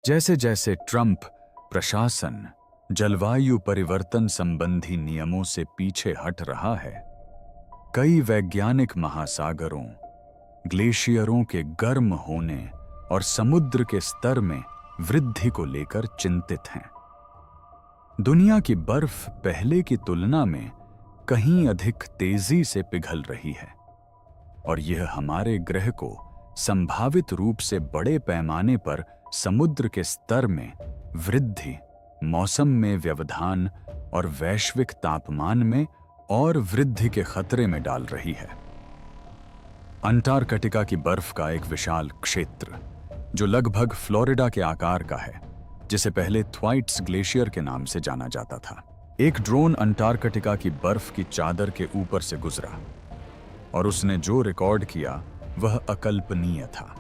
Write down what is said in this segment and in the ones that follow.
जैसे जैसे ट्रंप प्रशासन जलवायु परिवर्तन संबंधी नियमों से पीछे हट रहा है, कई वैज्ञानिक महासागरों, ग्लेशियरों के गर्म होने और समुद्र के स्तर में वृद्धि को लेकर चिंतित हैं। दुनिया की बर्फ पहले की तुलना में कहीं अधिक तेजी से पिघल रही है और यह हमारे ग्रह को संभावित रूप से बड़े पैमाने पर समुद्र के स्तर में वृद्धि, मौसम में व्यवधान और वैश्विक तापमान में और वृद्धि के खतरे में डाल रही है। अंटार्कटिका की बर्फ का एक विशाल क्षेत्र, जो लगभग फ्लोरिडा के आकार का है, जिसे पहले थ्वाइट्स ग्लेशियर के नाम से जाना जाता था। एक ड्रोन अंटार्कटिका की बर्फ की चादर के ऊपर से गुजरा और उसने जो रिकॉर्ड किया वह अकल्पनीय था।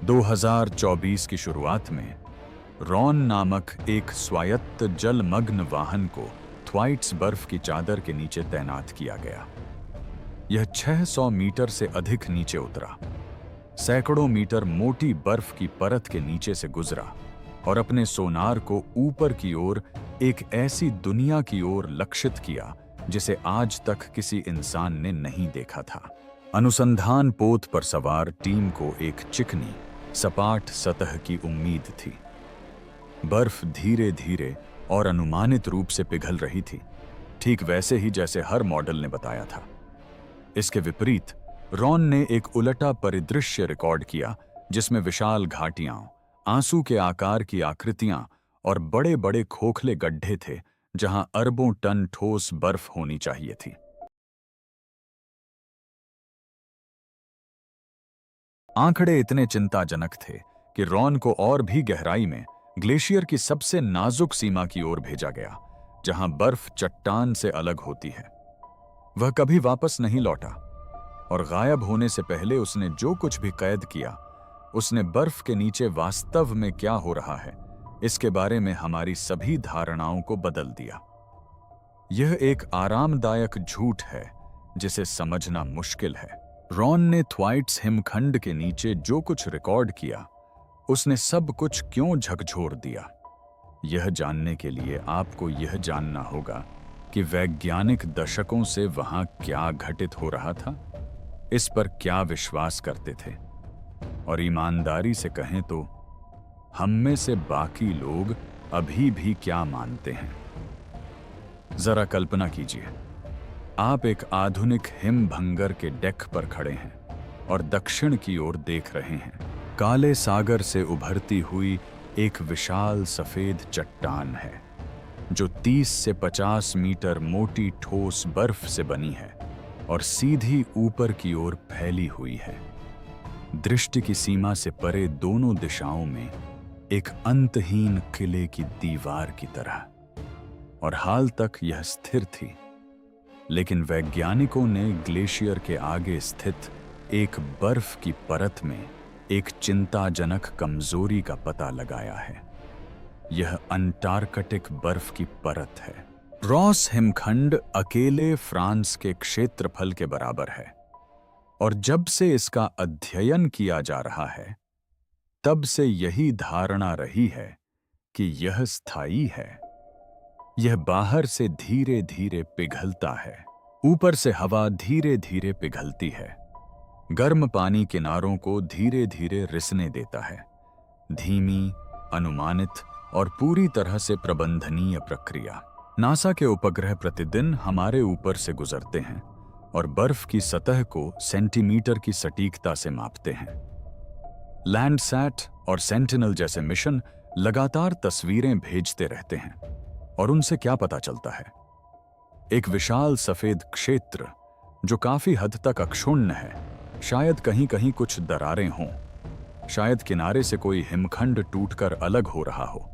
2024 की शुरुआत में रॉन नामक एक स्वायत्त जलमग्न वाहन को थ्वाइट्स बर्फ की चादर के नीचे तैनात किया गया। यह 600 मीटर से अधिक नीचे उतरा, सैकड़ों मीटर मोटी बर्फ की परत के नीचे से गुजरा और अपने सोनार को ऊपर की ओर एक ऐसी दुनिया की ओर लक्षित किया जिसे आज तक किसी इंसान ने नहीं देखा था। अनुसंधान पोत पर सवार टीम को एक चिकनी, सपाट सतह की उम्मीद थी। बर्फ धीरे धीरे और अनुमानित रूप से पिघल रही थी, ठीक वैसे ही जैसे हर मॉडल ने बताया था। इसके विपरीत रॉन ने एक उलटा परिदृश्य रिकॉर्ड किया, जिसमें विशाल घाटियां, आंसू के आकार की आकृतियां और बड़े बड़े खोखले गड्ढे थे जहां अरबों टन ठोस बर्फ होनी चाहिए थी। आंकड़े इतने चिंताजनक थे कि रॉन को और भी गहराई में ग्लेशियर की सबसे नाजुक सीमा की ओर भेजा गया, जहां बर्फ चट्टान से अलग होती है। वह कभी वापस नहीं लौटा और गायब होने से पहले उसने जो कुछ भी कैद किया, उसने बर्फ के नीचे वास्तव में क्या हो रहा है इसके बारे में हमारी सभी धारणाओं को बदल दिया। यह एक आरामदायक झूठ है जिसे समझना मुश्किल है। रॉन ने थ्वाइट्स हिमखंड के नीचे जो कुछ रिकॉर्ड किया, उसने सब कुछ क्यों झकझोर दिया। यह जानने के लिए आपको यह जानना होगा कि वैज्ञानिक दशकों से वहां क्या घटित हो रहा था, इस पर क्या विश्वास करते थे, और ईमानदारी से कहें तो हम में से बाकी लोग अभी भी क्या मानते हैं। जरा कल्पना कीजिए, आप एक आधुनिक हिमभंगर के डेक पर खड़े हैं और दक्षिण की ओर देख रहे हैं। काले सागर से उभरती हुई एक विशाल सफेद चट्टान है जो 30 से 50 मीटर मोटी ठोस बर्फ से बनी है और सीधी ऊपर की ओर फैली हुई है, दृष्टि की सीमा से परे दोनों दिशाओं में एक अंतहीन किले की दीवार की तरह। और हाल तक यह स्थिर थी, लेकिन वैज्ञानिकों ने ग्लेशियर के आगे स्थित एक बर्फ की परत में एक चिंताजनक कमजोरी का पता लगाया है। यह अंटार्कटिक बर्फ की परत है। रॉस हिमखंड अकेले फ्रांस के क्षेत्रफल के बराबर है, और जब से इसका अध्ययन किया जा रहा है, तब से यही धारणा रही है कि यह स्थायी है। यह बाहर से धीरे धीरे पिघलता है, ऊपर से हवा धीरे धीरे पिघलती है, गर्म पानी किनारों को धीरे धीरे रिसने देता है। धीमी, अनुमानित और पूरी तरह से प्रबंधनीय प्रक्रिया। नासा के उपग्रह प्रतिदिन हमारे ऊपर से गुजरते हैं और बर्फ की सतह को सेंटीमीटर की सटीकता से मापते हैं। लैंडसैट और सेंटिनल जैसे मिशन लगातार तस्वीरें भेजते रहते हैं, और उनसे क्या पता चलता है? एक विशाल सफेद क्षेत्र जो काफी हद तक अक्षुण्ण है। शायद कहीं कहीं कुछ दरारें हों, शायद किनारे से कोई हिमखंड टूटकर अलग हो रहा हो,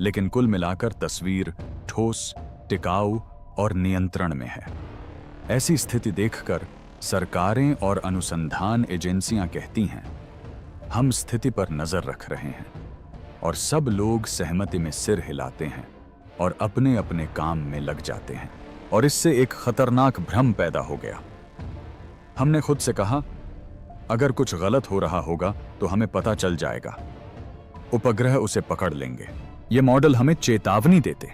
लेकिन कुल मिलाकर तस्वीर ठोस, टिकाऊ और नियंत्रण में है। ऐसी स्थिति देखकर सरकारें और अनुसंधान एजेंसियां कहती हैं, हम स्थिति पर नजर रख रहे हैं, और सब लोग सहमति में सिर हिलाते हैं और अपने अपने काम में लग जाते हैं। और इससे एक खतरनाक भ्रम पैदा हो गया। हमने खुद से कहा, अगर कुछ गलत हो रहा होगा तो हमें पता चल जाएगा। उपग्रह उसे पकड़ लेंगे। ये मॉडल हमें चेतावनी देते।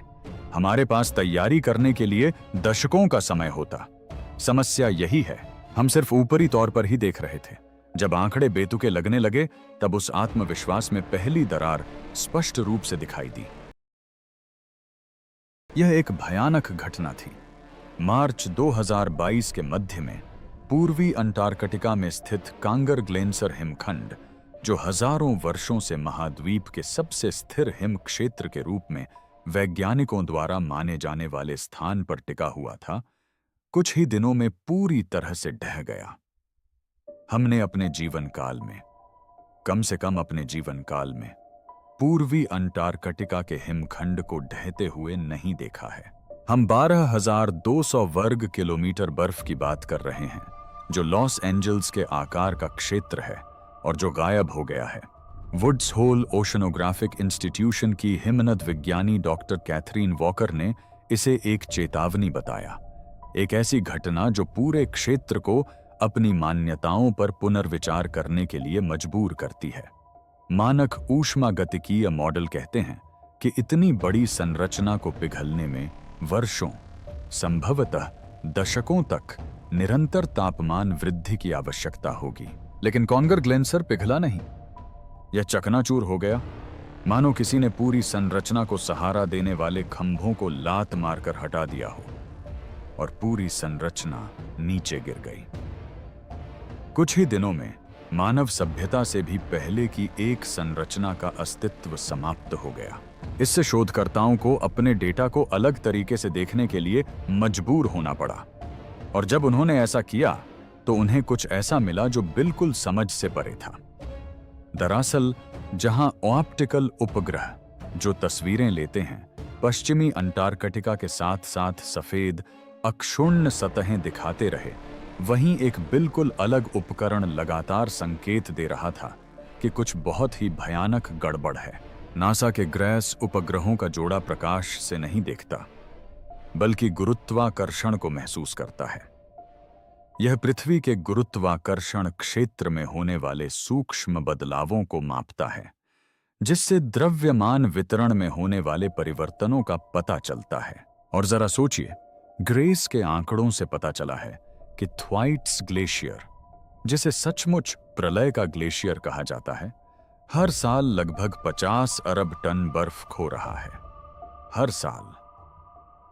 हमारे पास तैयारी करने के लिए दशकों का समय होता। समस्या यही है, हम सिर्फ ऊपरी तौर पर ही देख रहे थे। जब आंकड़े बेतुके लगने लगे, तब उस आत्मविश्वास में पहली दरार स्पष्ट रूप से दिखाई दी। यह एक भयानक घटना थी। मार्च 2022 के मध्य में पूर्वी अंटार्कटिका में स्थित कांगर ग्लेनसर हिमखंड, जो हजारों वर्षों से महाद्वीप के सबसे स्थिर हिम क्षेत्र के रूप में वैज्ञानिकों द्वारा माने जाने वाले स्थान पर टिका हुआ था, कुछ ही दिनों में पूरी तरह से ढह गया। हमने अपने जीवन काल में, कम से कम अपने जीवन काल में, पूर्वी अंटार्कटिका के हिमखंड को ढहते हुए नहीं देखा है। हम 12,200 वर्ग किलोमीटर बर्फ की बात कर रहे हैं, जो लॉस एंजल्स के आकार का क्षेत्र है और जो गायब हो गया है। वुड्स होल ओशनोग्राफिक इंस्टीट्यूशन की हिमनद विज्ञानी डॉक्टर कैथरीन वॉकर ने इसे एक चेतावनी बताया, एक ऐसी घटना जो पूरे क्षेत्र को अपनी मान्यताओं पर पुनर्विचार करने के लिए मजबूर करती है। मानक ऊष्मागतिकीय मॉडल कहते हैं कि इतनी बड़ी संरचना को पिघलने में वर्षों, संभवतः दशकों तक निरंतर तापमान वृद्धि की आवश्यकता होगी। लेकिन कांगर ग्लेनसर पिघला नहीं, यह चकनाचूर हो गया, मानो किसी ने पूरी संरचना को सहारा देने वाले खंभों को लात मारकर हटा दिया हो और पूरी संरचना नीचे गिर गई। कुछ ही दिनों में मानव सभ्यता से भी पहले की एक संरचना का अस्तित्व समाप्त हो गया। इससे शोधकर्ताओं को अपने डेटा को अलग तरीके से देखने के लिए मजबूर होना पड़ा, और जब उन्होंने ऐसा किया तो उन्हें कुछ ऐसा मिला जो बिल्कुल समझ से परे था। दरअसल, जहां ऑप्टिकल उपग्रह जो तस्वीरें लेते हैं पश्चिमी अंटार्कटिका के साथ साथ सफेद अक्षुण्ण सतहें दिखाते रहे, वहीं एक बिल्कुल अलग उपकरण लगातार संकेत दे रहा था कि कुछ बहुत ही भयानक गड़बड़ है। नासा के ग्रेस उपग्रहों का जोड़ा प्रकाश से नहीं देखता, बल्कि गुरुत्वाकर्षण को महसूस करता है। यह पृथ्वी के गुरुत्वाकर्षण क्षेत्र में होने वाले सूक्ष्म बदलावों को मापता है, जिससे द्रव्यमान वितरण में होने वाले परिवर्तनों का पता चलता है। और जरा सोचिए, ग्रेस के आंकड़ों से पता चला है कि थ्वाइट्स ग्लेशियर, जिसे सचमुच प्रलय का ग्लेशियर कहा जाता है, हर साल लगभग 50 अरब टन बर्फ खो रहा है। हर साल।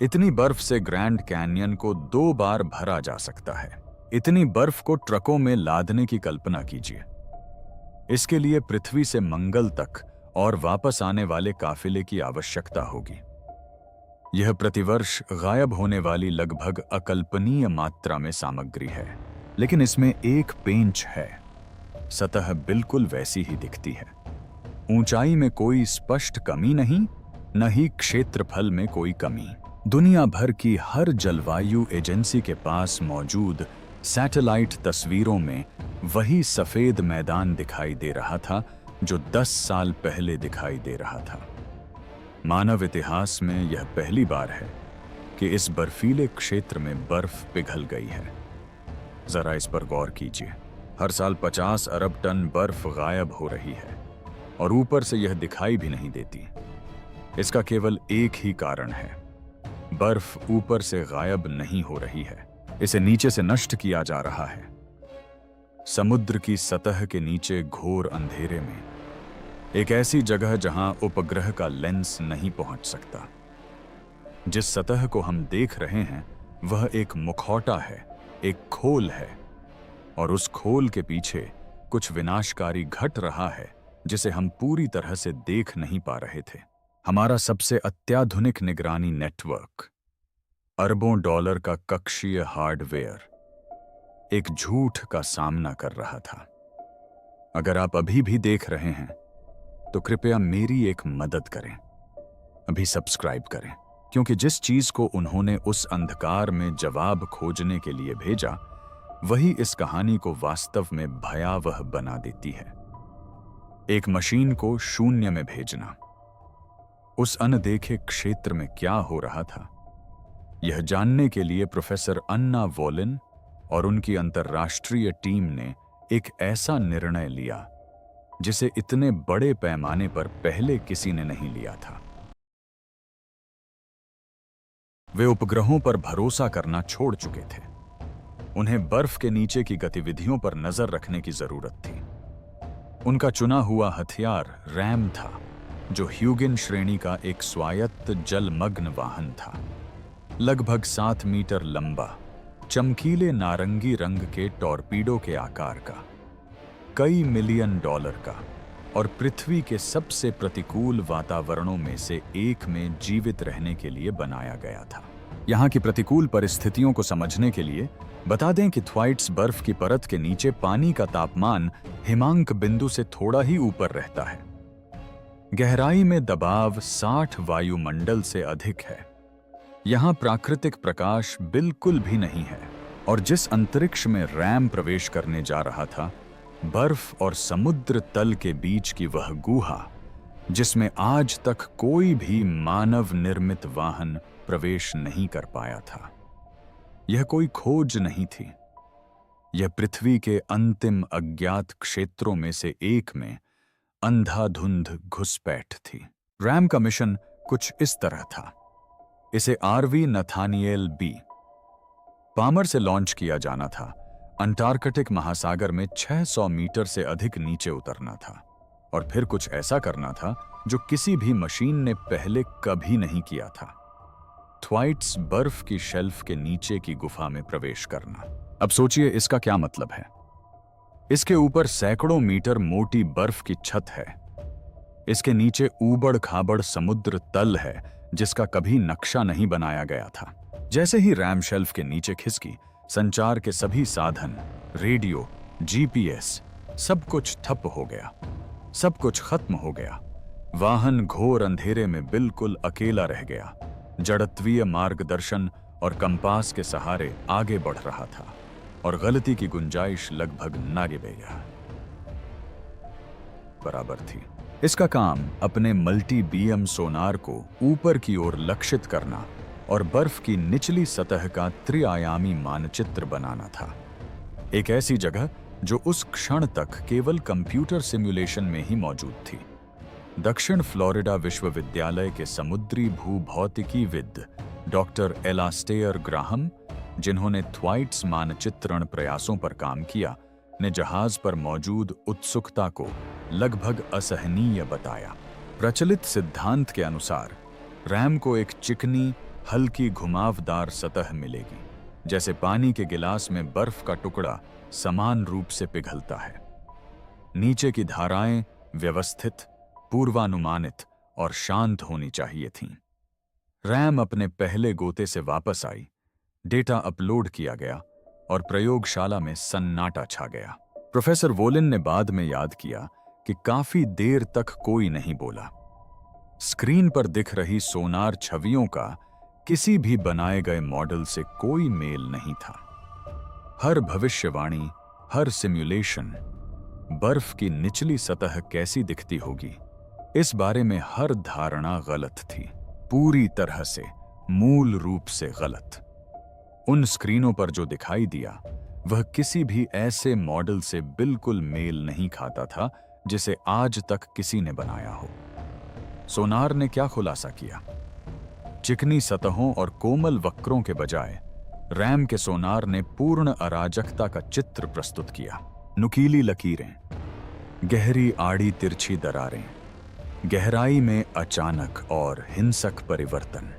इतनी बर्फ से ग्रैंड कैन्यन को 2 बार भरा जा सकता है। इतनी बर्फ को ट्रकों में लादने की कल्पना कीजिए। इसके लिए पृथ्वी से मंगल तक और वापस आने वाले काफिले की आवश्यकता होगी। यह प्रतिवर्ष गायब होने वाली लगभग अकल्पनीय मात्रा में सामग्री है, लेकिन इसमें एक पेंच है। सतह बिल्कुल वैसी ही दिखती है। ऊंचाई में कोई स्पष्ट कमी नहीं, न ही क्षेत्रफल में कोई कमी। दुनिया भर की हर जलवायु एजेंसी के पास मौजूद सैटेलाइट तस्वीरों में वही सफेद मैदान दिखाई दे रहा था जो 10 साल पहले दिखाई दे रहा था। मानव इतिहास में यह पहली बार है कि इस बर्फीले क्षेत्र में बर्फ पिघल गई है। जरा इस पर गौर कीजिए। हर साल 50 अरब टन बर्फ गायब हो रही है और ऊपर से यह दिखाई भी नहीं देती। इसका केवल एक ही कारण है, बर्फ ऊपर से गायब नहीं हो रही है, इसे नीचे से नष्ट किया जा रहा है। समुद्र की सतह के नीचे घोर अंधेरे में, एक ऐसी जगह जहां उपग्रह का लेंस नहीं पहुंच सकता। जिस सतह को हम देख रहे हैं वह एक मुखौटा है, एक खोल है, और उस खोल के पीछे कुछ विनाशकारी घट रहा है जिसे हम पूरी तरह से देख नहीं पा रहे थे। हमारा सबसे अत्याधुनिक निगरानी नेटवर्क, अरबों डॉलर का कक्षीय हार्डवेयर एक झूठ का सामना कर रहा था। अगर आप अभी भी देख रहे हैं तो कृपया मेरी एक मदद करें, अभी सब्सक्राइब करें, क्योंकि जिस चीज को उन्होंने उस अंधकार में जवाब खोजने के लिए भेजा, वही इस कहानी को वास्तव में भयावह बना देती है। एक मशीन को शून्य में भेजना। उस अनदेखे क्षेत्र में क्या हो रहा था, यह जानने के लिए प्रोफेसर अन्ना वोलिन और उनकी अंतर्राष्ट्रीय टीम ने एक ऐसा निर्णय लिया जिसे इतने बड़े पैमाने पर पहले किसी ने नहीं लिया था। वे उपग्रहों पर भरोसा करना छोड़ चुके थे। उन्हें बर्फ के नीचे की गतिविधियों पर नजर रखने की जरूरत थी। उनका चुना हुआ हथियार रैम था, जो ह्यूगिन श्रेणी का एक स्वायत्त जलमग्न वाहन था। लगभग 7 मीटर लंबा, चमकीले नारंगी रंग के टॉर्पीडो के आकार का, कई मिलियन डॉलर का और पृथ्वी के सबसे प्रतिकूल वातावरणों में से एक में जीवित रहने के लिए बनाया गया था। यहाँ की प्रतिकूल परिस्थितियों को समझने के लिए बता दें कि थ्वाइट्स बर्फ की परत के नीचे पानी का तापमान हिमांक बिंदु से थोड़ा ही ऊपर रहता है। गहराई में दबाव 60 वायुमंडल से अधिक है। यहाँ प्राकृतिक प्रकाश बिल्कुल भी नहीं है और जिस अंतरिक्ष में रैम प्रवेश करने जा रहा था, बर्फ और समुद्र तल के बीच की वह गुहा, जिसमें आज तक कोई भी मानव निर्मित वाहन प्रवेश नहीं कर पाया था, यह कोई खोज नहीं थी। यह पृथ्वी के अंतिम अज्ञात क्षेत्रों में से एक में अंधाधुंध घुसपैठ थी। रैम का मिशन कुछ इस तरह था। इसे आरवी नथानिएल बी पामर से लॉन्च किया जाना था। अंटार्कटिक महासागर में 600 मीटर से अधिक नीचे उतरना था और फिर कुछ ऐसा करना था जो किसी भी मशीन ने पहले कभी नहीं किया था। थ्वाइट्स बर्फ की शेल्फ के नीचे की गुफा में प्रवेश करना। अब सोचिए इसका क्या मतलब है। इसके ऊपर सैकड़ों मीटर मोटी बर्फ की छत है। इसके नीचे ऊबड़ खाबड़ समुद्र तल है जिसका कभी नक्शा नहीं बनाया गया था। जैसे ही रैम शेल्फ के नीचे खिसकी, संचार के सभी साधन, रेडियो, जीपीएस, सब कुछ ठप हो गया। सब कुछ खत्म हो गया। वाहन घोर अंधेरे में बिल्कुल अकेला रह गया। जड़त्वीय मार्गदर्शन और कंपास के सहारे आगे बढ़ रहा था और गलती की गुंजाइश लगभग नागिबेगा बराबर थी। इसका काम अपने मल्टी बीएम सोनार को ऊपर की ओर लक्षित करना और बर्फ की निचली सतह का त्रिआयामी मानचित्र बनाना था। एक ऐसी जगह जो उस क्षण तक केवल कंप्यूटर सिमुलेशन में ही मौजूद थी। दक्षिण फ्लोरिडा विश्वविद्यालय के समुद्री भूभौतिकीविद डॉक्टर एलास्टेयर ग्राहम, जिन्होंने थ्वाइट्स मानचित्रण प्रयासों पर काम किया, ने जहाज पर मौजूद उत्सुकता को लगभग असहनीय बताया। प्रचलित सिद्धांत के अनुसार रैम को एक चिकनी, हल्की घुमावदार सतह मिलेगी, जैसे पानी के गिलास में बर्फ का टुकड़ा समान रूप से पिघलता है। नीचे की धाराएं व्यवस्थित, पूर्वानुमानित और शांत होनी चाहिए थीं। रैम अपने पहले गोते से वापस आई, डेटा अपलोड किया गया और प्रयोगशाला में सन्नाटा छा गया। प्रोफेसर वोलिन ने बाद में याद किया कि काफी देर तक कोई नहीं बोला। स्क्रीन पर दिख रही सोनार छवियों का किसी भी बनाए गए मॉडल से कोई मेल नहीं था। हर भविष्यवाणी, हर सिमुलेशन, बर्फ की निचली सतह कैसी दिखती होगी, इस बारे में हर धारणा गलत थी, पूरी तरह से, मूल रूप से गलत। उन स्क्रीनों पर जो दिखाई दिया वह किसी भी ऐसे मॉडल से बिल्कुल मेल नहीं खाता था जिसे आज तक किसी ने बनाया हो। सोनार ने क्या खुलासा किया? चिकनी सतहों और कोमल वक्रों के बजाय रैम के सोनार ने पूर्ण अराजकता का चित्र प्रस्तुत किया। नुकीली लकीरें, गहरी आड़ी तिरछी दरारें, गहराई में अचानक और हिंसक परिवर्तन।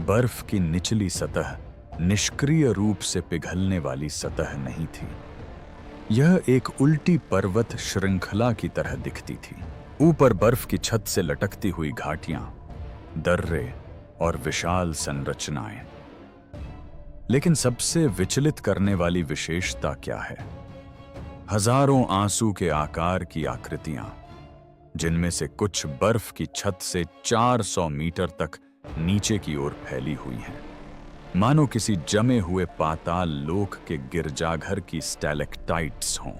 बर्फ की निचली सतह निष्क्रिय रूप से पिघलने वाली सतह नहीं थी। यह एक उल्टी पर्वत श्रृंखला की तरह दिखती थी। ऊपर बर्फ की छत से लटकती हुई घाटियां, दर्रे और विशाल संरचनाएं। लेकिन सबसे विचलित करने वाली विशेषता क्या है? हजारों आंसू के आकार की आकृतियां, जिनमें से कुछ बर्फ की छत से 400 मीटर तक नीचे की ओर फैली हुई हैं, मानो किसी जमे हुए पाताल लोक के गिरजाघर की स्टैलेक्टाइट्स हों।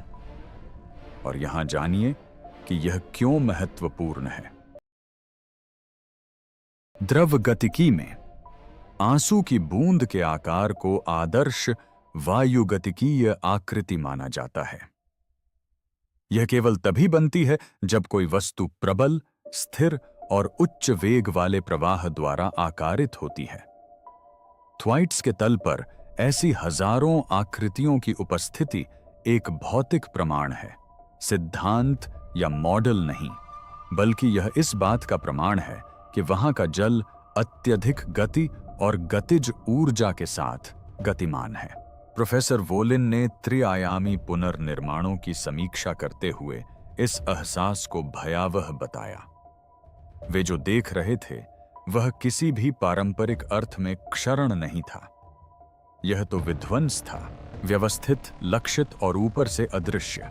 और यहां जानिए कि यह क्यों महत्वपूर्ण है। द्रव गतिकी में आंसू की बूंद के आकार को आदर्श वायुगतिकीय आकृति माना जाता है। यह केवल तभी बनती है जब कोई वस्तु प्रबल, स्थिर और उच्च वेग वाले प्रवाह द्वारा आकारित होती है। थ्वाइट्स के तल पर ऐसी हजारों आकृतियों की उपस्थिति एक भौतिक प्रमाण है, सिद्धांत या मॉडल नहीं, बल्कि यह इस बात का प्रमाण है कि वहां का जल अत्यधिक गति और गतिज ऊर्जा के साथ गतिमान है। प्रोफेसर वोलिन ने त्रिआयामी पुनर्निर्माणों की समीक्षा करते हुए इस एहसास को भयावह बताया। वे जो देख रहे थे वह किसी भी पारंपरिक अर्थ में क्षरण नहीं था। यह तो विध्वंस था, व्यवस्थित, लक्षित और ऊपर से अदृश्य।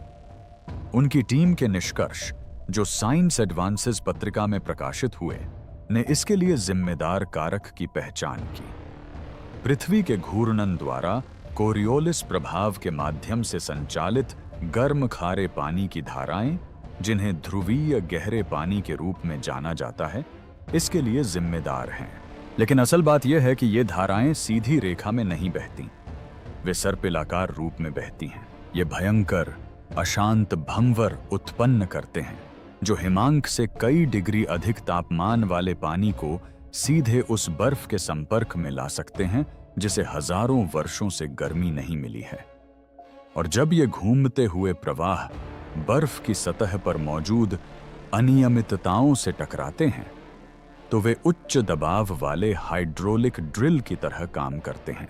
उनकी टीम के निष्कर्ष, जो साइंस एडवांसेस पत्रिका में प्रकाशित हुए, ने इसके लिए जिम्मेदार कारक की पहचान की। पृथ्वी के घूर्णन द्वारा कोरियोलिस प्रभाव के माध्यम से संचालित गर्म खारे पानी की धाराएं, जिन्हें ध्रुवीय गहरे पानी के रूप में जाना जाता है, इसके लिए जिम्मेदार हैं। लेकिन असल बात यह है कि ये धाराएं सीधी रेखा में नहीं बहती, वे सर्पिलाकार रूप में बहती हैं। ये भयंकर, अशांत भंवर उत्पन्न करते हैं, जो हिमांक से कई डिग्री अधिक तापमान वाले पानी को सीधे उस बर्फ के संपर्क में ला सकते हैं जिसे हजारों वर्षों से गर्मी नहीं मिली है। और जब ये घूमते हुए प्रवाह बर्फ की सतह पर मौजूद अनियमितताओं से टकराते हैं, तो वे उच्च दबाव वाले हाइड्रोलिक ड्रिल की तरह काम करते हैं।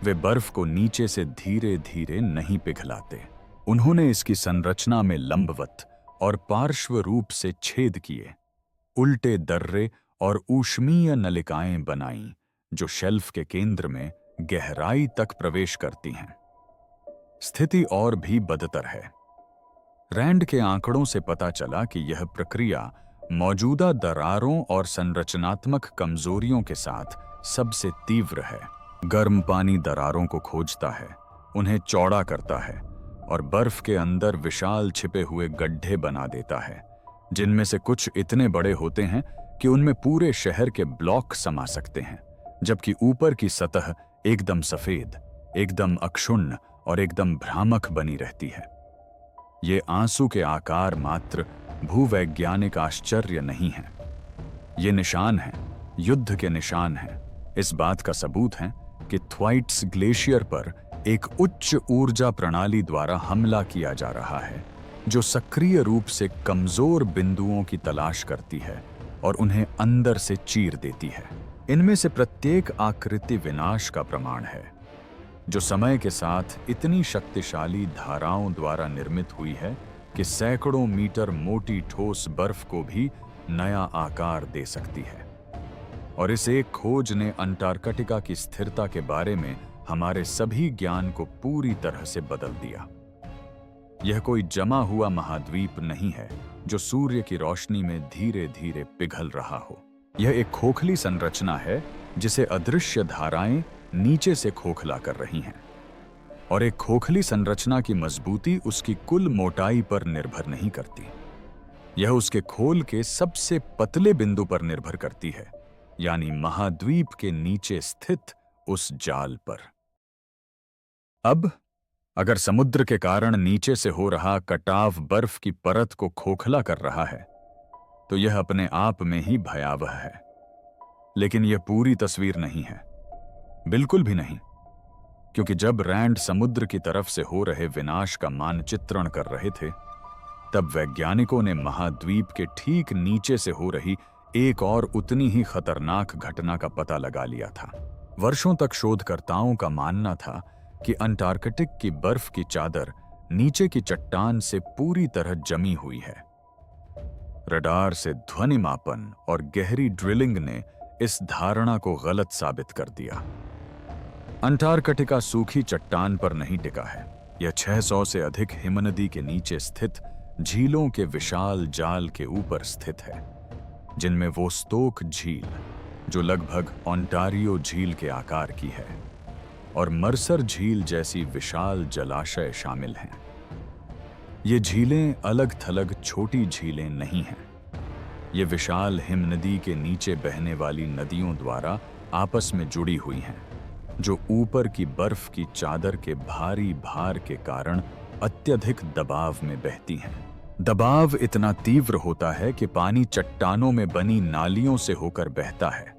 वे बर्फ को नीचे से धीरे धीरे नहीं पिघलाते। उन्होंने इसकी संरचना में लंबवत और पार्श्व रूप से छेद किए, उल्टे दर्रे और ऊष्मीय नलिकाएं बनाईं, जो शेल्फ के केंद्र में गहराई तक प्रवेश करती हैं। स्थिति और भी बदतर है। रैंड के आंकड़ों से पता चला कि यह प्रक्रिया मौजूदा दरारों और संरचनात्मक कमजोरियों के साथ सबसे तीव्र है। गर्म पानी दरारों को खोजता है, उन्हें चौड़ा करता है और बर्फ के अंदर विशाल छिपे हुए गड्ढे बना देता है, जिनमें से कुछ इतने बड़े होते हैं कि उनमें पूरे शहर के ब्लॉक समा सकते हैं, जबकि ऊपर की सतह एकदम सफेद, एकदम अक्षुण्ण और एकदम भ्रामक बनी रहती है। ये आंसू के आकार मात्र भूवैज्ञानिक आश्चर्य नहीं है। ये निशान हैं, युद्ध के निशान हैं, इस बात का सबूत है कि थ्वाइट्स ग्लेशियर पर एक उच्च ऊर्जा प्रणाली द्वारा हमला किया जा रहा है, जो सक्रिय रूप से कमजोर बिंदुओं की तलाश करती है और उन्हें अंदर से चीर देती है। इनमें से प्रत्येक आकृति विनाश का प्रमाण है, जो समय के साथ इतनी शक्तिशाली धाराओं द्वारा निर्मित हुई है कि सैकड़ों मीटर मोटी ठोस बर्फ को भी नया आकार दे सकती है। और इस एक खोज ने अंटार्कटिका की स्थिरता के बारे में हमारे सभी ज्ञान को पूरी तरह से बदल दिया। यह कोई जमा हुआ महाद्वीप नहीं है जो सूर्य की रोशनी में धीरे धीरे पिघल रहा हो। यह एक खोखली संरचना है जिसे अदृश्य धाराएं नीचे से खोखला कर रही हैं। और एक खोखली संरचना की मजबूती उसकी कुल मोटाई पर निर्भर नहीं करती, यह उसके खोल के सबसे पतले बिंदु पर निर्भर करती है, यानी महाद्वीप के नीचे स्थित उस जाल पर। अब अगर समुद्र के कारण नीचे से हो रहा कटाव बर्फ की परत को खोखला कर रहा है, तो यह अपने आप में ही भयावह है। लेकिन यह पूरी तस्वीर नहीं है, बिल्कुल भी नहीं, क्योंकि जब रैंड समुद्र की तरफ से हो रहे विनाश का मानचित्रण कर रहे थे, तब वैज्ञानिकों ने महाद्वीप के ठीक नीचे से हो रही एक और उतनी ही खतरनाक घटना का पता लगा लिया था। वर्षों तक शोधकर्ताओं का मानना था कि अंटार्कटिक की बर्फ की चादर नीचे की चट्टान से पूरी तरह जमी हुई है। रडार से ध्वनि मापन और गहरी ड्रिलिंग ने इस धारणा को गलत साबित कर दिया। अंटार्कटिका सूखी चट्टान पर नहीं टिका है, यह 600 से अधिक हिमनदी के नीचे स्थित झीलों के विशाल जाल के ऊपर स्थित है, जिनमें वोस्टोक झील, जो लगभग ओंटारियो झील के आकार की है, और मर्सर झील जैसी विशाल जलाशय शामिल हैं। ये झीलें अलग थलग छोटी झीलें नहीं हैं। ये विशाल हिमनदी के नीचे बहने वाली नदियों द्वारा आपस में जुड़ी हुई हैं, जो ऊपर की बर्फ की चादर के भारी भार के कारण अत्यधिक दबाव में बहती हैं। दबाव इतना तीव्र होता है कि पानी चट्टानों में बनी नालियों से होकर बहता है,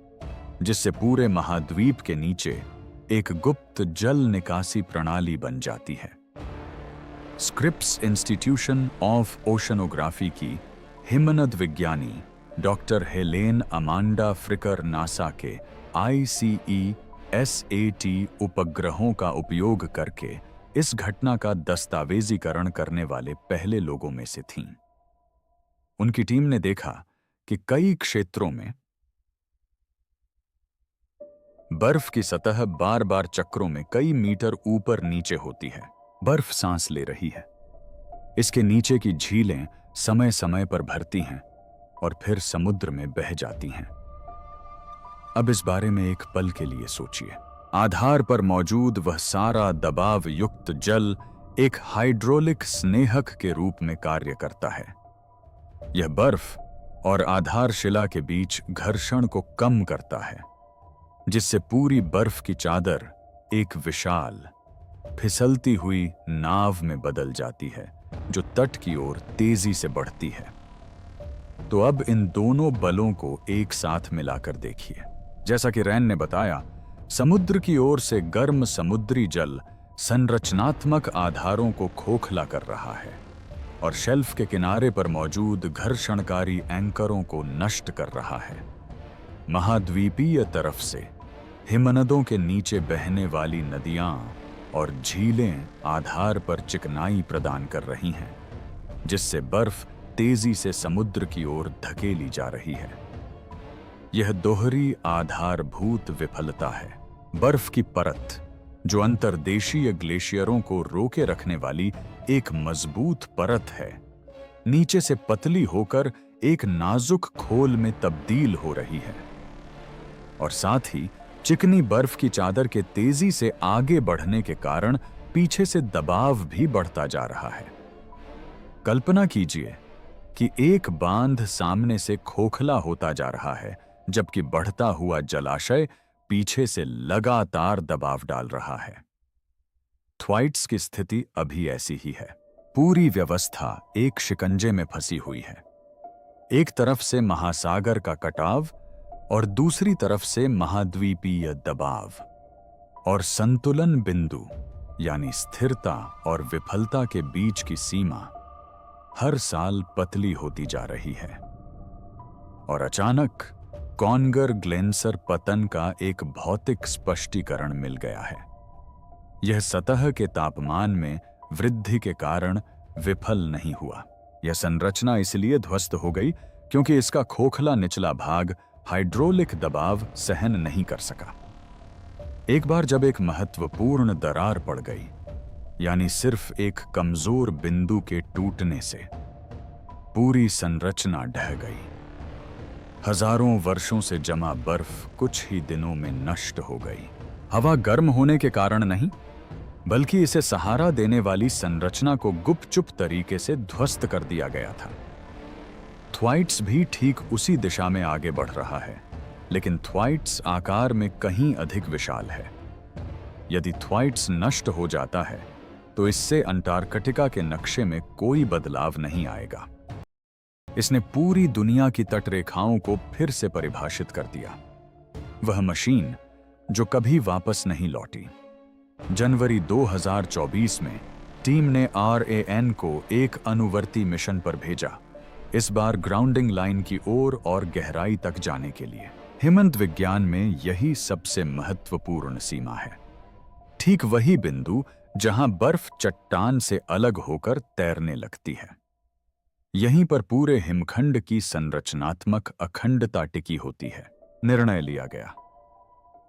जिससे पूरे महाद्वीप के नीचे एक गुप्त जल निकासी प्रणाली बन जाती है। स्क्रिप्स इंस्टीट्यूशन ऑफ ओशनोग्राफी की हिमनद विज्ञानी डॉक्टर हेलेन अमांडा फ्रिकर नासा के ICESAT उपग्रहों का उपयोग करके इस घटना का दस्तावेजीकरण करने वाले पहले लोगों में से थीं। उनकी टीम ने देखा कि कई क्षेत्रों में बर्फ की सतह बार बार चक्रों में कई मीटर ऊपर नीचे होती है। बर्फ सांस ले रही है। इसके नीचे की झीलें समय समय पर भरती हैं और फिर समुद्र में बह जाती हैं। अब इस बारे में एक पल के लिए सोचिए। आधार पर मौजूद वह सारा दबाव युक्त जल एक हाइड्रोलिक स्नेहक के रूप में कार्य करता है। यह बर्फ और आधारशिला के बीच घर्षण को कम करता है, जिससे पूरी बर्फ की चादर एक विशाल फिसलती हुई नाव में बदल जाती है, जो तट की ओर तेजी से बढ़ती है। तो अब इन दोनों बलों को एक साथ मिलाकर देखिए। जैसा कि रैन ने बताया, समुद्र की ओर से गर्म समुद्री जल संरचनात्मक आधारों को खोखला कर रहा है और शेल्फ के किनारे पर मौजूद घर्षणकारी एंकरों को नष्ट कर रहा है। महाद्वीपीय तरफ से हिमनदों के नीचे बहने वाली नदियां और झीलें आधार पर चिकनाई प्रदान कर रही हैं, जिससे बर्फ तेजी से समुद्र की ओर धकेली जा रही है। यह दोहरी आधारभूत विफलता है। बर्फ की परत, जो अंतर्देशीय ग्लेशियरों को रोके रखने वाली एक मजबूत परत है, नीचे से पतली होकर एक नाजुक खोल में तब्दील हो रही है और साथ ही चिकनी बर्फ की चादर के तेजी से आगे बढ़ने के कारण पीछे से दबाव भी बढ़ता जा रहा है। कल्पना कीजिए कि एक बांध सामने से खोखला होता जा रहा है, जबकि बढ़ता हुआ जलाशय पीछे से लगातार दबाव डाल रहा है। थ्वाइट्स की स्थिति अभी ऐसी ही है। पूरी व्यवस्था एक शिकंजे में फंसी हुई है। एक तरफ से महासागर का कटाव और दूसरी तरफ से महाद्वीपीय दबाव, और संतुलन बिंदु यानी स्थिरता और विफलता के बीच की सीमा हर साल पतली होती जा रही है। और अचानक कॉन्गर ग्लेंसर पतन का एक भौतिक स्पष्टीकरण मिल गया है। यह सतह के तापमान में वृद्धि के कारण विफल नहीं हुआ। यह संरचना इसलिए ध्वस्त हो गई क्योंकि इसका खोखला निचला भाग हाइड्रोलिक दबाव सहन नहीं कर सका। एक बार जब एक महत्वपूर्ण दरार पड़ गई, यानी सिर्फ एक कमजोर बिंदु के टूटने से पूरी संरचना ढह गई। हजारों वर्षों से जमा बर्फ कुछ ही दिनों में नष्ट हो गई। हवा गर्म होने के कारण नहीं, बल्कि इसे सहारा देने वाली संरचना को गुपचुप तरीके से ध्वस्त कर दिया गया था। थ्वाइट्स भी ठीक उसी दिशा में आगे बढ़ रहा है, लेकिन थ्वाइट्स आकार में कहीं अधिक विशाल है। यदि थ्वाइट्स नष्ट हो जाता है तो इससे अंटार्कटिका के नक्शे में कोई बदलाव नहीं आएगा। इसने पूरी दुनिया की तटरेखाओं को फिर से परिभाषित कर दिया। वह मशीन जो कभी वापस नहीं लौटी। जनवरी 2024 में टीम ने RAN को एक अनुवर्ती मिशन पर भेजा, इस बार ग्राउंडिंग लाइन की ओर और गहराई तक जाने के लिए। हिमनद विज्ञान में यही सबसे महत्वपूर्ण सीमा है। ठीक वही बिंदु जहां बर्फ चट्टान से अलग होकर तैरने लगती है। यहीं पर पूरे हिमखंड की संरचनात्मक अखंडता टिकी होती है। निर्णय लिया गया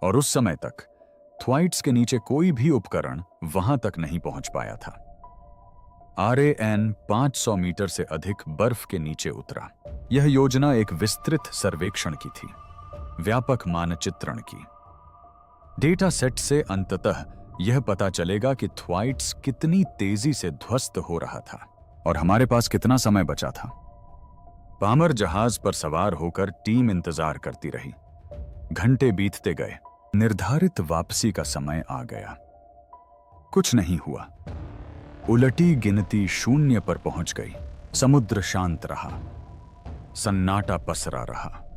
और उस समय तक थ्वाइट्स के नीचे कोई भी उपकरण वहां तक नहीं पहुंच पाया था। RAN 500 मीटर से अधिक बर्फ के नीचे उतरा। यह योजना एक विस्तृत सर्वेक्षण की थी, व्यापक मानचित्रण की। डेटा सेट से अंततः यह पता चलेगा कि थ्वाइट्स कितनी तेजी से ध्वस्त हो रहा था और हमारे पास कितना समय बचा था। पामर जहाज पर सवार होकर टीम इंतजार करती रही। घंटे बीतते गए। निर्धारित वापसी का समय आ गया। कुछ नहीं हुआ। उलटी गिनती शून्य पर पहुंच गई। समुद्र शांत रहा, सन्नाटा पसरा रहा।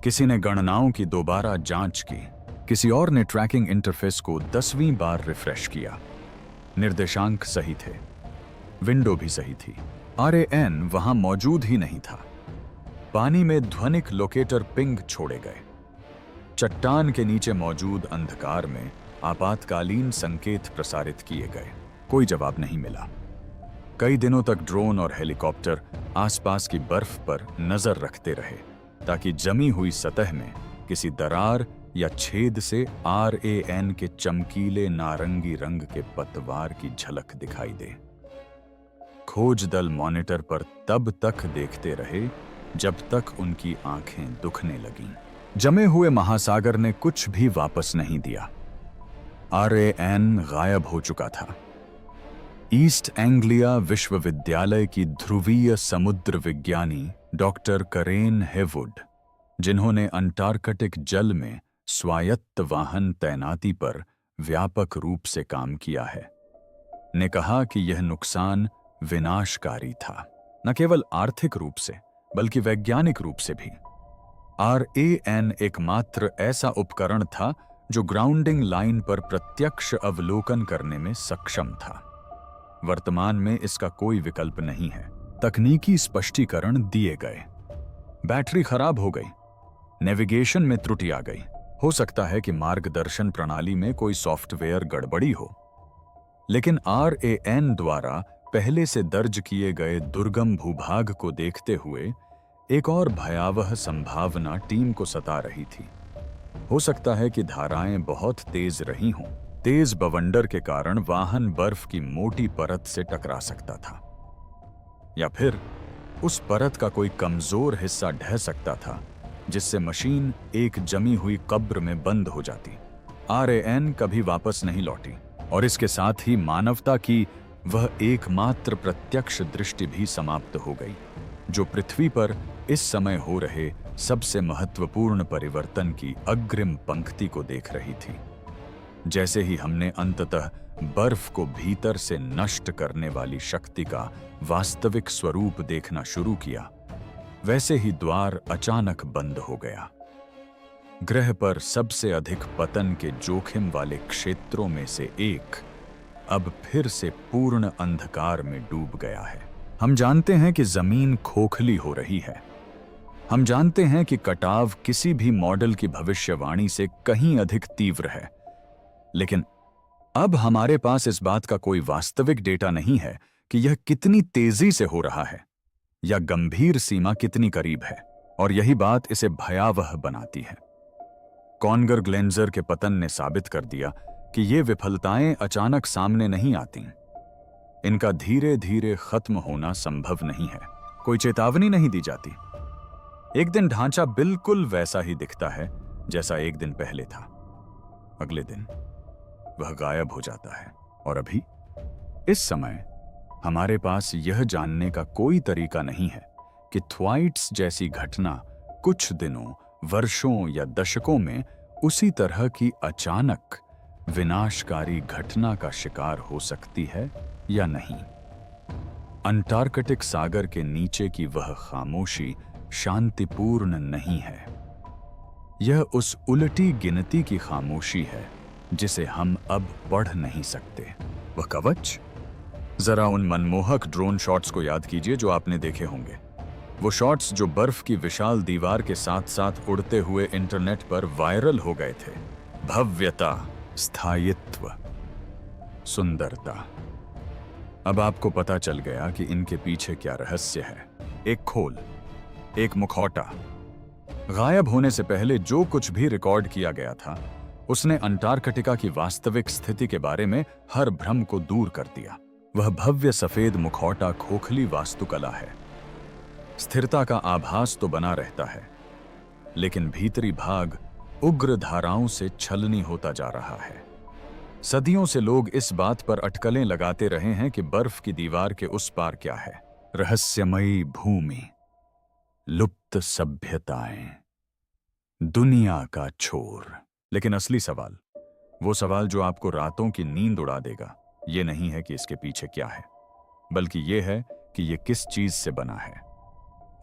किसी ने गणनाओं की दोबारा जांच की, किसी और ने ट्रैकिंग इंटरफेस को 10वीं बार रिफ्रेश किया। निर्देशांक सही थे, विंडो भी सही थी। RAN वहां मौजूद ही नहीं था। पानी में ध्वनिक लोकेटर पिंग छोड़े गए। चट्टान के नीचे मौजूद अंधकार में आपातकालीन संकेत प्रसारित किए गए। कोई जवाब नहीं मिला। कई दिनों तक ड्रोन और हेलीकॉप्टर आसपास की बर्फ पर नजर रखते रहे ताकि जमी हुई सतह में किसी दरार या छेद से RAN के चमकीले नारंगी रंग के पतवार की झलक दिखाई दे। खोज दल मॉनिटर पर तब तक देखते रहे जब तक उनकी आंखें दुखने लगीं। जमे हुए महासागर ने कुछ भी वापस नहीं दिया। RAN गायब हो चुका था। ईस्ट एंग्लिया विश्वविद्यालय की ध्रुवीय समुद्र विज्ञानी डॉक्टर करेन हेवुड, जिन्होंने अंटार्कटिक जल में स्वायत्त वाहन तैनाती पर व्यापक रूप से काम किया है, ने कहा कि यह नुकसान विनाशकारी था, न केवल आर्थिक रूप से बल्कि वैज्ञानिक रूप से भी। RAN एकमात्र ऐसा उपकरण था जो ग्राउंडिंग लाइन पर प्रत्यक्ष अवलोकन करने में सक्षम था। वर्तमान में इसका कोई विकल्प नहीं है। तकनीकी स्पष्टीकरण दिए गए, बैटरी खराब हो गई, नेविगेशन में त्रुटि आ गई, हो सकता है कि मार्गदर्शन प्रणाली में कोई सॉफ्टवेयर गड़बड़ी हो। लेकिन RAN द्वारा पहले से दर्ज किए गए दुर्गम भूभाग को देखते हुए एक और भयावह संभावना टीम को सता रही थी। हो सकता है कि धाराएं बहुत तेज रही हों। तेज बवंडर के कारण वाहन बर्फ की मोटी परत से टकरा सकता था, या फिर उस परत का कोई कमजोर हिस्सा ढह सकता था जिससे मशीन एक जमी हुई कब्र में बंद हो जाती। RAN कभी वापस नहीं लौटी और इसके साथ ही मानवता की वह एकमात्र प्रत्यक्ष दृष्टि भी समाप्त हो गई, जो पृथ्वी पर इस समय हो रहे सबसे महत्वपूर्ण परिवर्तन की अग्रिम पंक्ति को देख रही थी। जैसे ही हमने अंततः बर्फ को भीतर से नष्ट करने वाली शक्ति का वास्तविक स्वरूप देखना शुरू किया, वैसे ही द्वार अचानक बंद हो गया। ग्रह पर सबसे अधिक पतन के जोखिम वाले क्षेत्रों में से एक अब फिर से पूर्ण अंधकार में डूब गया है। हम जानते हैं कि जमीन खोखली हो रही है। हम जानते हैं कि कटाव किसी भी मॉडल की भविष्यवाणी से कहीं अधिक तीव्र है, लेकिन अब हमारे पास इस बात का कोई वास्तविक डेटा नहीं है कि यह कितनी तेजी से हो रहा है या गंभीर सीमा कितनी करीब है, और यही बात इसे भयावह बनाती है। कॉन्गर ग्लेंजर के पतन ने साबित कर दिया कि ये विफलताएं अचानक सामने नहीं आती। इनका धीरे धीरे खत्म होना संभव नहीं है। कोई चेतावनी नहीं दी जाती। एक दिन ढांचा बिल्कुल वैसा ही दिखता है जैसा एक दिन पहले था। अगले दिन वह गायब हो जाता है। और अभी इस समय हमारे पास यह जानने का कोई तरीका नहीं है कि थ्वाइट्स जैसी घटना कुछ दिनों, वर्षों या दशकों में उसी तरह की अचानक विनाशकारी घटना का शिकार हो सकती है या नहीं। अंटार्कटिक सागर के नीचे की वह खामोशी शांतिपूर्ण नहीं है। यह उस उलटी गिनती की खामोशी है जिसे हम अब पढ़ नहीं सकते। वह कवच? जरा उन मनमोहक ड्रोन शॉट्स को याद कीजिए जो आपने देखे होंगे। वो शॉट्स जो बर्फ की विशाल दीवार के साथ साथ उड़ते हुए इंटरनेट पर वायरल हो गए थे। भव्यता, स्थायित्व, सुंदरता। अब आपको पता चल गया कि इनके पीछे क्या रहस्य है। एक खोल, एक मुखौटा। गायब होने से पहले जो कुछ भी रिकॉर्ड किया गया था, उसने अंटार्कटिका की वास्तविक स्थिति के बारे में हर भ्रम को दूर कर दिया। वह भव्य सफेद मुखौटा खोखली वास्तुकला है। स्थिरता का आभास तो बना रहता है, लेकिन भीतरी भाग उग्र धाराओं से छलनी होता जा रहा है। सदियों से लोग इस बात पर अटकलें लगाते रहे हैं कि बर्फ की दीवार के उस पार क्या है। रहस्यमयी भूमि, लुप्त सभ्यताएं, दुनिया का छोर। लेकिन असली सवाल, वो सवाल जो आपको रातों की नींद उड़ा देगा, ये नहीं है कि इसके पीछे क्या है, बल्कि ये है कि ये किस चीज से बना है।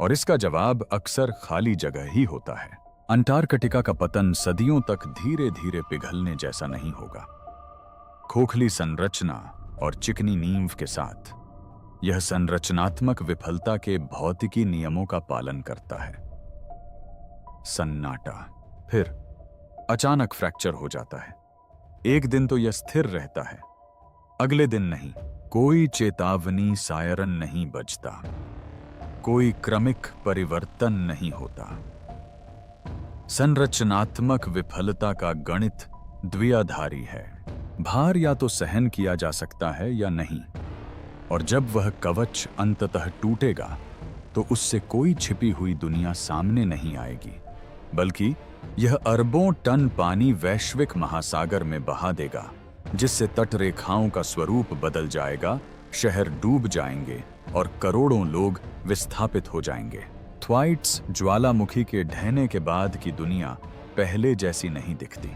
और इसका जवाब अक्सर खाली जगह ही होता है। अंटार्कटिका का पतन सदियों तक धीरे धीरे पिघलने जैसा नहीं होगा। खोखली संरचना और चिकनी नींव के साथ यह संरचनात्मक विफलता के भौतिकी नियमों का पालन करता है। सन्नाटा, फिर अचानक फ्रैक्चर हो जाता है। एक दिन तो यह स्थिर रहता है, अगले दिन नहीं। कोई चेतावनी सायरन नहीं बजता, कोई क्रमिक परिवर्तन नहीं होता। संरचनात्मक विफलता का गणित द्विआधारी है। भार या तो सहन किया जा सकता है या नहीं, और जब वह कवच अंततः टूटेगा तो उससे कोई छिपी हुई दुनिया सामने नहीं आएगी, बल्कि यह अरबों टन पानी वैश्विक महासागर में बहा देगा, जिससे तटरेखाओं का स्वरूप बदल जाएगा, शहर डूब जाएंगे और करोड़ों लोग विस्थापित हो जाएंगे। थ्वाइट्स ज्वालामुखी के ढहने के बाद की दुनिया पहले जैसी नहीं दिखती।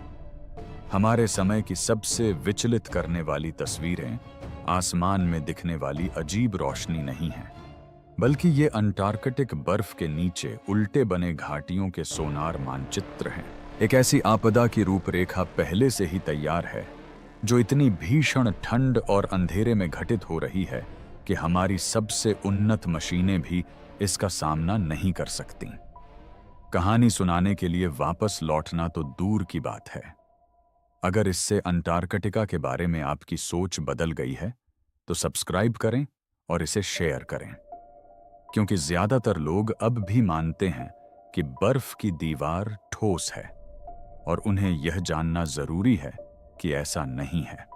हमारे समय की सबसे विचलित करने वाली तस्वीरें आसमान में दिखने वाली अजीब रोशनी नहीं है, बल्कि ये अंटार्कटिक बर्फ के नीचे उल्टे बने घाटियों के सोनार मानचित्र हैं। एक ऐसी आपदा की रूपरेखा पहले से ही तैयार है, जो इतनी भीषण ठंड और अंधेरे में घटित हो रही है कि हमारी सबसे उन्नत मशीनें भी इसका सामना नहीं कर सकती। कहानी सुनाने के लिए वापस लौटना तो दूर की बात है। अगर इससे अंटार्कटिका के बारे में आपकी सोच बदल गई है तो सब्सक्राइब करें और इसे शेयर करें, क्योंकि ज्यादातर लोग अब भी मानते हैं कि बर्फ की दीवार ठोस है, और उन्हें यह जानना जरूरी है कि ऐसा नहीं है।